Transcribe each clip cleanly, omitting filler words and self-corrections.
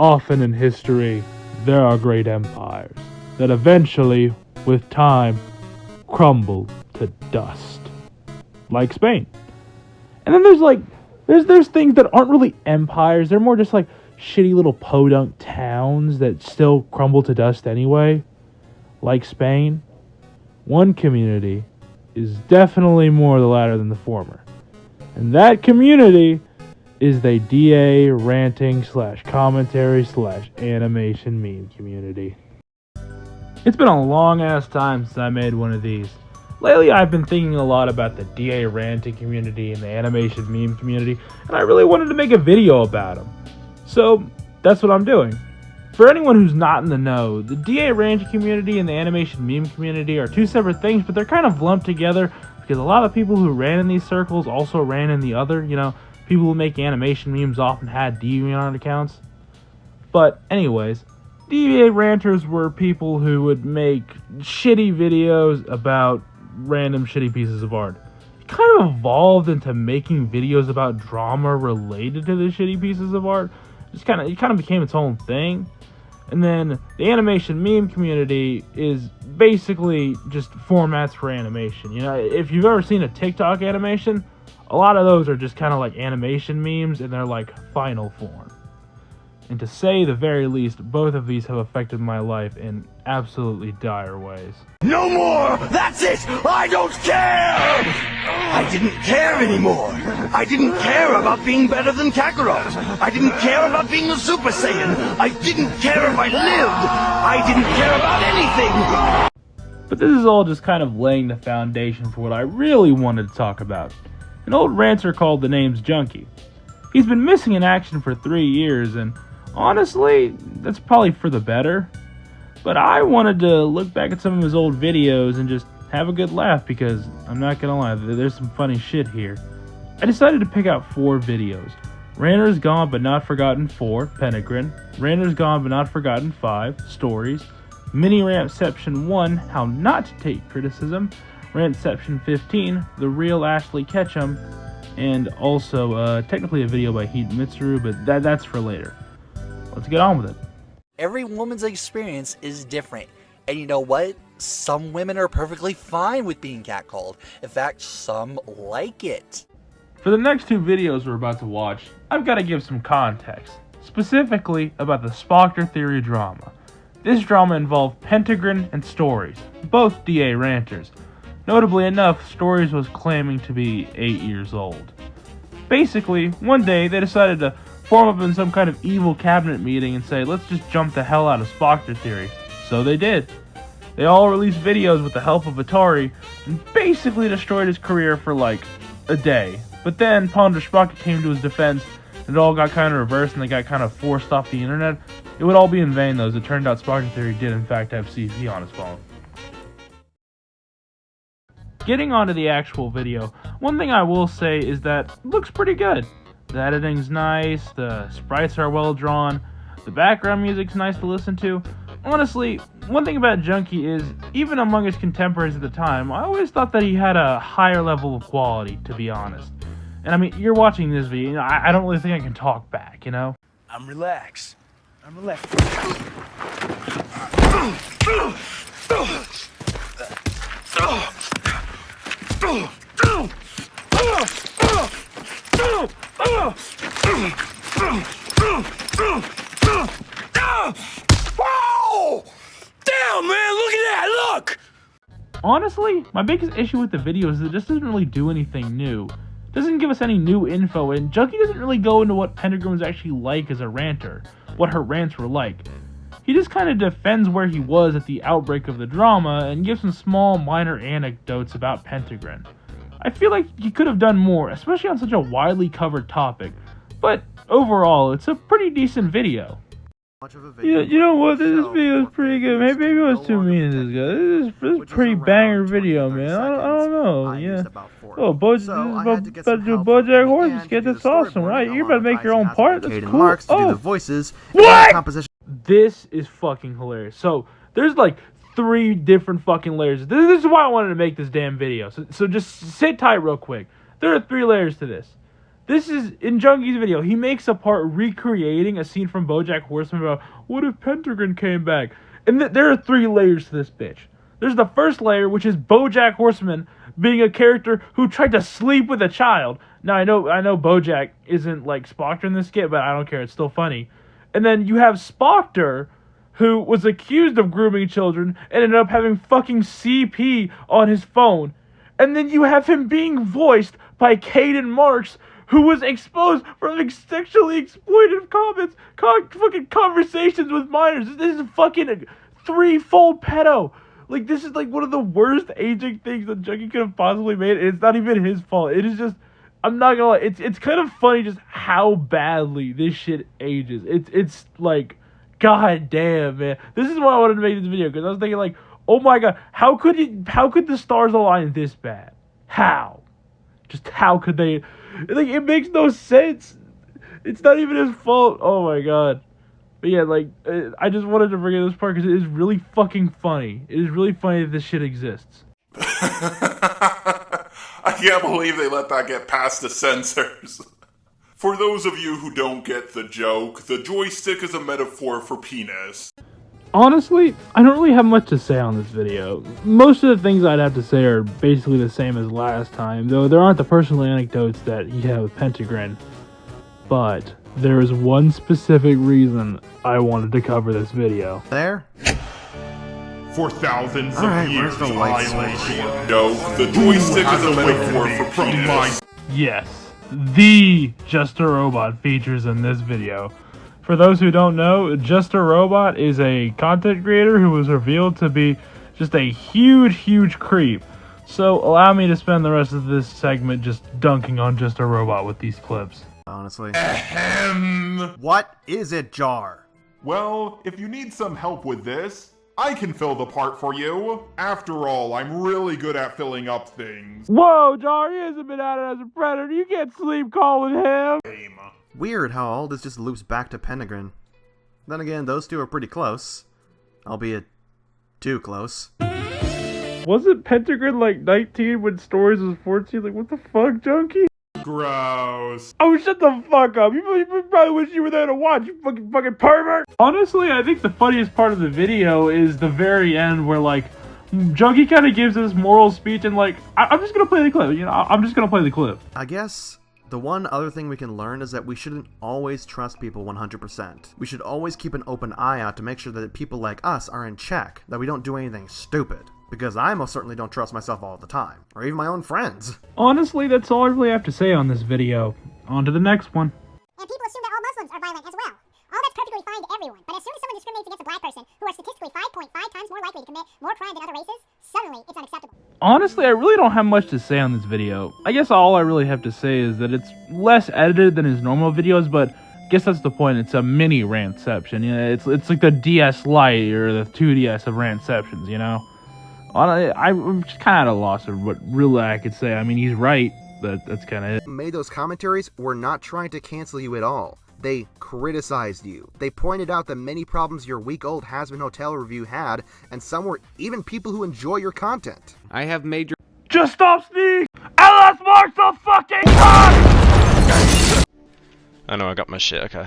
often in history, there are great empires that eventually, with time, crumble to dust. Like Spain. And then there's things that aren't really empires. They're more just like shitty little podunk towns that still crumble to dust anyway. Like Spain. One community is definitely more the latter than the former. And that community is the DA ranting / commentary / animation meme community. It's been a long ass time since I made one of these. Lately I've been thinking a lot about the DA ranting community and the animation meme community, and I really wanted to make a video about them. So that's what I'm doing. For anyone who's not in the know, the DA ranting community and the animation meme community are two separate things, but they're kind of lumped together because a lot of people who ran in these circles also ran in the other, people who make animation memes often had DeviantArt accounts. But anyways, DA ranters were people who would make shitty videos about random shitty pieces of art. It kind of evolved into making videos about drama related to the shitty pieces of art. It kind of became its own thing. And then the animation meme community is basically just formats for animation. If you've ever seen a TikTok animation, a lot of those are just kind of like animation memes, and they're like final form. And to say the very least, both of these have affected my life in absolutely dire ways. No more! That's it! I don't care! I didn't care anymore. I didn't care about being better than Kakarot. I didn't care about being a Super Saiyan. I didn't care if I lived. I didn't care about anything. But this is all just kind of laying the foundation for what I really wanted to talk about. An old ranter called TheNamesJunkie. He's been missing in action for 3 years, and honestly, that's probably for the better. But I wanted to look back at some of his old videos and just have a good laugh because, I'm not gonna lie, there's some funny shit here. I decided to pick out 4 videos. Ranters Gone But Not Forgotten 4, Pentagrin. Ranters Gone But Not Forgotten 5, Stories. Mini Rantception 1, How Not to Take Criticism. Rantception 15, The Real Ashley Ketchum. And also, technically a video by Heat Mitsuru, but that's for later. Let's get on with it. Every woman's experience is different. And you know what? Some women are perfectly fine with being catcalled. In fact, some like it. For the next 2 videos we're about to watch, I've got to give some context, specifically about the Spockter Theory drama. This drama involved Pentagrin and Stories, both DA ranters. Notably enough, Stories was claiming to be 8 years old. Basically, one day they decided to form up in some kind of evil cabinet meeting and say, let's just jump the hell out of Spockter Theory. So they did. They all released videos with the help of Atari and basically destroyed his career for like a day. But then Ponder Spockter came to his defense and it all got kind of reversed and they got kind of forced off the internet. It would all be in vain though, as it turned out Spockter Theory did in fact have CP on his phone. Getting onto the actual video, one thing I will say is that it looks pretty good. The editing's nice, the sprites are well drawn, the background music's nice to listen to. Honestly, one thing about Junkie is, even among his contemporaries at the time, I always thought that he had a higher level of quality, to be honest. And I mean, you're watching this video, I don't really think I can talk back, I'm relaxed. Whoa! Damn, man, look at that, look! Honestly, my biggest issue with the video is that it just doesn't really do anything new. It doesn't give us any new info, and Junkie doesn't really go into what Pentagrin was actually like as a ranter, what her rants were like. He just kind of defends where he was at the outbreak of the drama and gives some small, minor anecdotes about Pentagrin. I feel like he could have done more, especially on such a widely covered topic, but overall, it's a pretty decent video. Yeah, you know what? This video is pretty good. Maybe I was too mean to this guy. This is a pretty banger video, man. I don't know. Yeah. Oh, about to do Bojack Horseman sketch. That's awesome, right? You're about to make your own part. That's cool. Oh, what? This is fucking hilarious. So there's like 3 different fucking layers. This is why I wanted to make this damn video. So just sit tight real quick. There are 3 layers to this. This is in Junkie's video. He makes a part recreating a scene from Bojack Horseman about what if Pentagrin came back? And there are 3 layers to this bitch. There's the first layer, which is Bojack Horseman being a character who tried to sleep with a child. Now I know Bojack isn't like Spockter in this skit, but I don't care. It's still funny. And then you have Spockter, who was accused of grooming children and ended up having fucking CP on his phone. And then you have him being voiced by Caden Marks, who was exposed for having sexually exploitative fucking conversations with minors. This is fucking 3-fold pedo. Like, this is like one of the worst aging things that Junkie could have possibly made. And it's not even his fault. It is just, I'm not gonna lie, it's kind of funny just how badly this shit ages. It's like, god damn, man. This is why I wanted to make this video, because I was thinking like, oh my god, how could the stars align this bad? How? Just how could they? Like, it makes no sense. It's not even his fault. Oh my god. But yeah, like, I just wanted to bring in this part because it is really fucking funny. It is really funny that this shit exists. I can't believe they let that get past the censors. For those of you who don't get the joke, the joystick is a metaphor for penis. Honestly, I don't really have much to say on this video. Most of the things I'd have to say are basically the same as last time, though there aren't the personal anecdotes that he had with Pentagrin. But there is one specific reason I wanted to cover this video. There? For thousands of Alright, years, where's the light switch? No, the joystick is a metaphor for penis. Yes, the Just a Robot features in this video. For those who don't know, Just a Robot is a content creator who was revealed to be just a huge creep. So allow me to spend the rest of this segment just dunking on Just a Robot with these clips. Honestly. Ahem. What is it, Jar? Well, if you need some help with this, I can fill the part for you. After all, I'm really good at filling up things. Whoa, Jar, he hasn't been at it as a predator. You can't sleep call with him. Weird how all this just loops back to Pentagrin. Then again, those two are pretty close. Albeit, too close. Wasn't Pentagrin like 19 when Stories was 14? Like, what the fuck, Junkie? Gross. Oh, shut the fuck up. You probably wish you were there to watch, you fucking pervert. Honestly, I think the funniest part of the video is the very end where, like, Junkie kind of gives this moral speech and, like, I'm just gonna play the clip, you know? I'm just gonna play the clip. I guess the one other thing we can learn is that we shouldn't always trust people 100%. We should always keep an open eye out to make sure that people like us are in check, that we don't do anything stupid. Because I most certainly don't trust myself all the time, or even my own friends. Honestly, that's all I really have to say on this video. On to the next one. And people assume that all Muslims are violent as well. All that's perfectly fine to everyone, but as soon as someone discriminates against a black person, who are statistically 5.5 times more likely to commit more crime than other races, suddenly it's unacceptable. Honestly, I really don't have much to say on this video. I guess all I really have to say is that it's less edited than his normal videos, but I guess that's the point. It's a mini rantception. You know, it's like the DS Lite or the 2DS of rantceptions, you know? I'm just kind of at a loss of what really I could say. I mean, he's right, but that's kind of it. Made those commentaries were not trying to cancel you at all. They criticized you. They pointed out the many problems your week-old Has-Been Hotel review had, and some were even people who enjoy your content. I have major... Just stop sneak! LS marks the fucking time! I know, I got my shit, okay.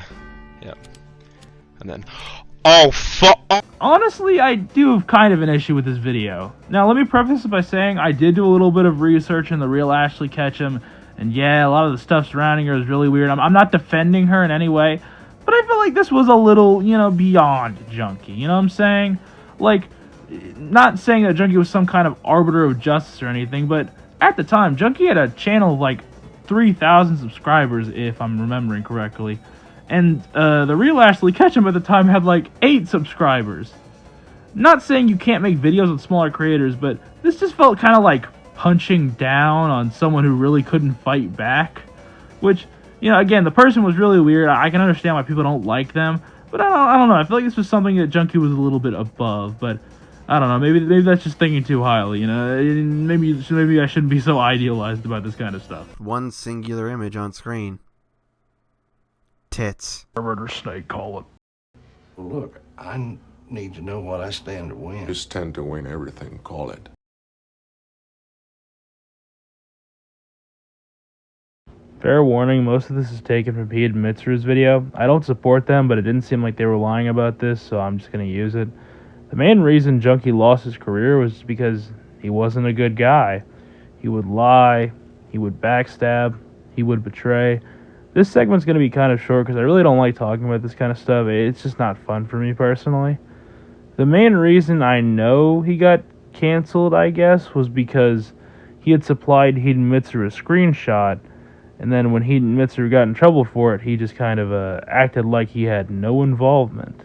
Yep. And then... Oh, fuck! Honestly, I do have kind of an issue with this video. Now, let me preface this by saying I did do a little bit of research in the real Ashley Ketchum, and yeah, a lot of the stuff surrounding her is really weird. I'm not defending her in any way, but I feel like this was a little, you know, beyond Junkie. You know what I'm saying? Like, not saying that Junkie was some kind of arbiter of justice or anything, but at the time, Junkie had a channel of like 3,000 subscribers, if I'm remembering correctly. And the real Ashley Ketchum at the time had like 8 subscribers. Not saying you can't make videos with smaller creators, but this just felt kind of like punching down on someone who really couldn't fight back. Which, you know, again, the person was really weird. I can understand why people don't like them, but I don't know. I feel like this was something that Junkie was a little bit above, but I don't know. Maybe that's just thinking too highly, you know? Maybe I shouldn't be so idealized about this kind of stuff. One singular image on screen. Tits. Murder snake, call it. Look, I need to know what I stand to win. Just tend to win everything, call it. Fair warning, most of this is taken from Pete and Mitsuru's video. I don't support them, but it didn't seem like they were lying about this, so I'm just going to use it. The main reason Junkie lost his career was because he wasn't a good guy. He would lie, he would backstab, he would betray. This segment's going to be kind of short because I really don't like talking about this kind of stuff. It's just not fun for me personally. The main reason I know he got canceled, I guess, was because he had supplied Heat and Mitsuru a screenshot, and then when Heat and Mitsuru got in trouble for it, he just kind of acted like he had no involvement.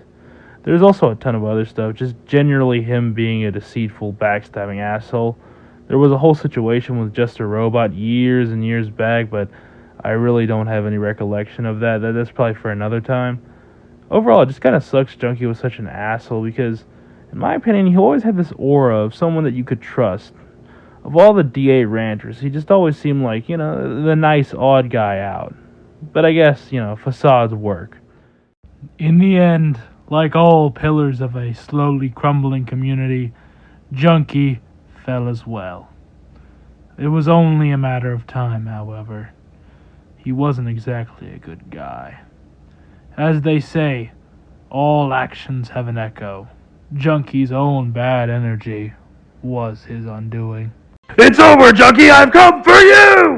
There's also a ton of other stuff, just generally him being a deceitful, backstabbing asshole. There was a whole situation with Just a Robot years and years back, but I really don't have any recollection of that. That's probably for another time. Overall, it just kind of sucks Junkie was such an asshole because, in my opinion, he always had this aura of someone that you could trust. Of all the DA ranters, he just always seemed like, the nice, odd guy out. But I guess, facades work. In the end, like all pillars of a slowly crumbling community, Junkie fell as well. It was only a matter of time, however. He wasn't exactly a good guy. As they say, all actions have an echo. Junkie's own bad energy was his undoing. It's over, Junkie! I've come for you!